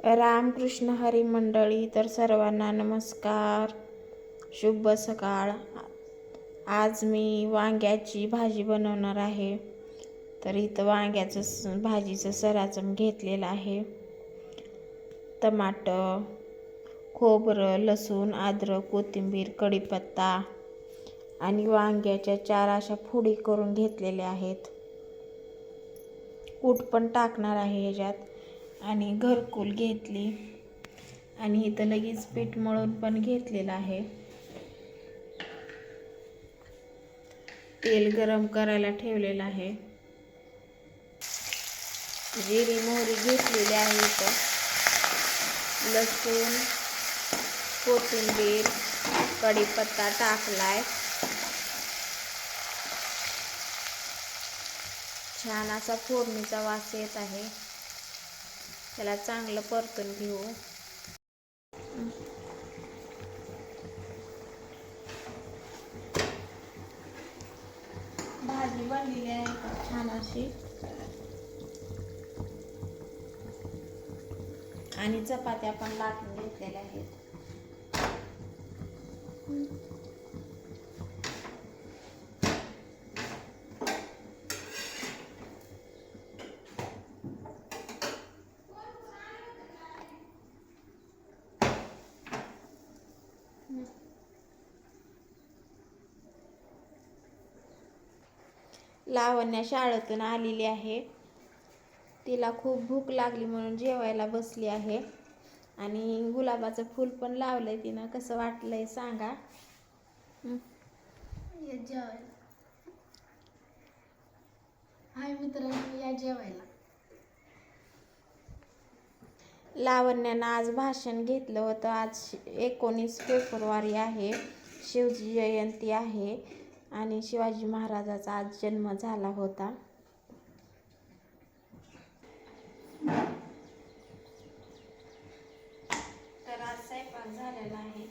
रामकृष्ण हरी मंडळी. तर सर्वांना नमस्कार, शुभ सकाळ. आज मी वांग्याची भाजी बनवणार आहे. तर इथं वांग्याचं भाजीचं सराचं घेतलेलं आहे. टमाटर, खोबरं, लसूण, अद्रक, कोथिंबीर, कढीपत्ता आणि वांग्याच्या 4 अशा फोडी करून घेतलेल्या आहेत. कूट पण टाकणार आहे ह्याच्यात आणि घरकुल घेतली आणि इथं लगेच पीठ मळून पण घेतलेलं आहे. तेल गरम करायला ठेवलेलं आहे. जिरी मोहरी घेतलेली आहे. इथं लसूण, कोथिंबीर, कढीपत्ता टाकलाय. छान असा फोडणीचा वास येत आहे. त्याला चांगलं परतून घेऊ. भाजी बनलेली आहे छान अशी आणि चपात्या पण लाटून घेतलेल्या आहेत. लावण्या शाळेतून आलेली आहे. तिला खूप भूक लागली म्हणून जेवायला बसली आहे. आणि गुलाबाचं फूल पण लावलंय तिनं. कसं वाटलंय सांगा. जेवायला हाय मित्रांनो, या जेवायला. लावण्यानं आज भाषण घेतलं होतं. आज 19 फेब्रुवारी आहे. शिवजी जयंती आहे आणि शिवाजी महाराजाचा आज जन्म झाला होता. तर आज स्वयंपाक झालेला आहे.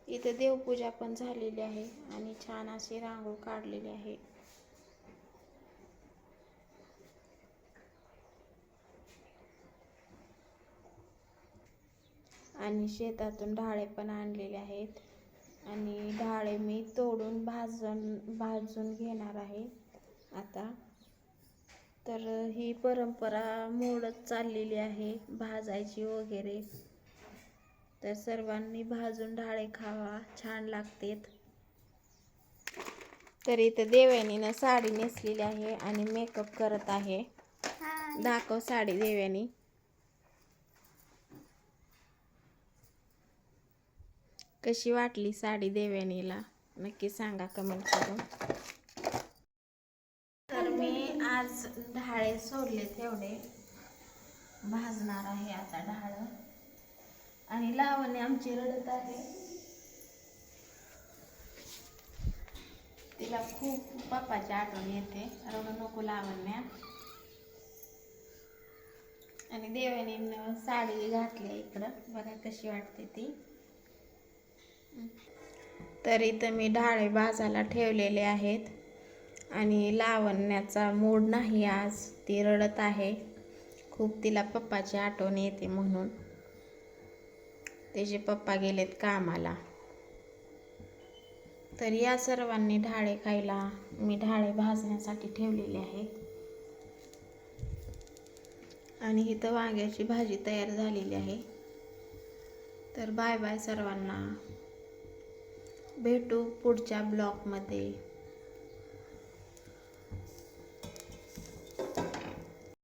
इथे देवपूजा पण झालेली आहे आणि छान अशी रांगोळ काढलेली आहे. आणि शेतातून ढाळे पण आणलेले आहेत आणि ढाळे मी तोडून भाजून घेणार आहे आता. तर ही परंपरा मोडत चाललेली आहे भाजायची वगैरे. तर सर्वांनी भाजून ढाळे खावा, छान लागतेत. तर इथं देवयानीनं साडी नेसलेली आहे आणि मेकअप करत आहे. दाखव साडी देवयानी. कशी वाटली साडी देवयानीला नक्की सांगा कमेंट करून. तर मी आज ढाळे सोडले तेवढे भाजणार आहे आता ढाळ. आणि लावणी आमची रडत आहे. तिला खूप पप्पाची आठवण येते. रडू नको लावण्या. आणि देवयानीनं साडी घातली इकडं बघा कशी वाटते ती. तर इथं मी ढाळे भाजायला ठेवलेले आहेत आणि लावण्याचा मूड नाही आज. ती रडत आहे खूप. तिला पप्पाची आठवण येते म्हणून. त्याचे पप्पा गेलेत कामाला. तर या सर्वांनी ढाळे खायला. मी ढाळे भाजण्यासाठी ठेवलेले आहेत. आणि इथं वांग्याची भाजी तयार झालेली आहे. तर बाय बाय सर्वांना. भेटू पुढच्या ब्लॉगमध्ये.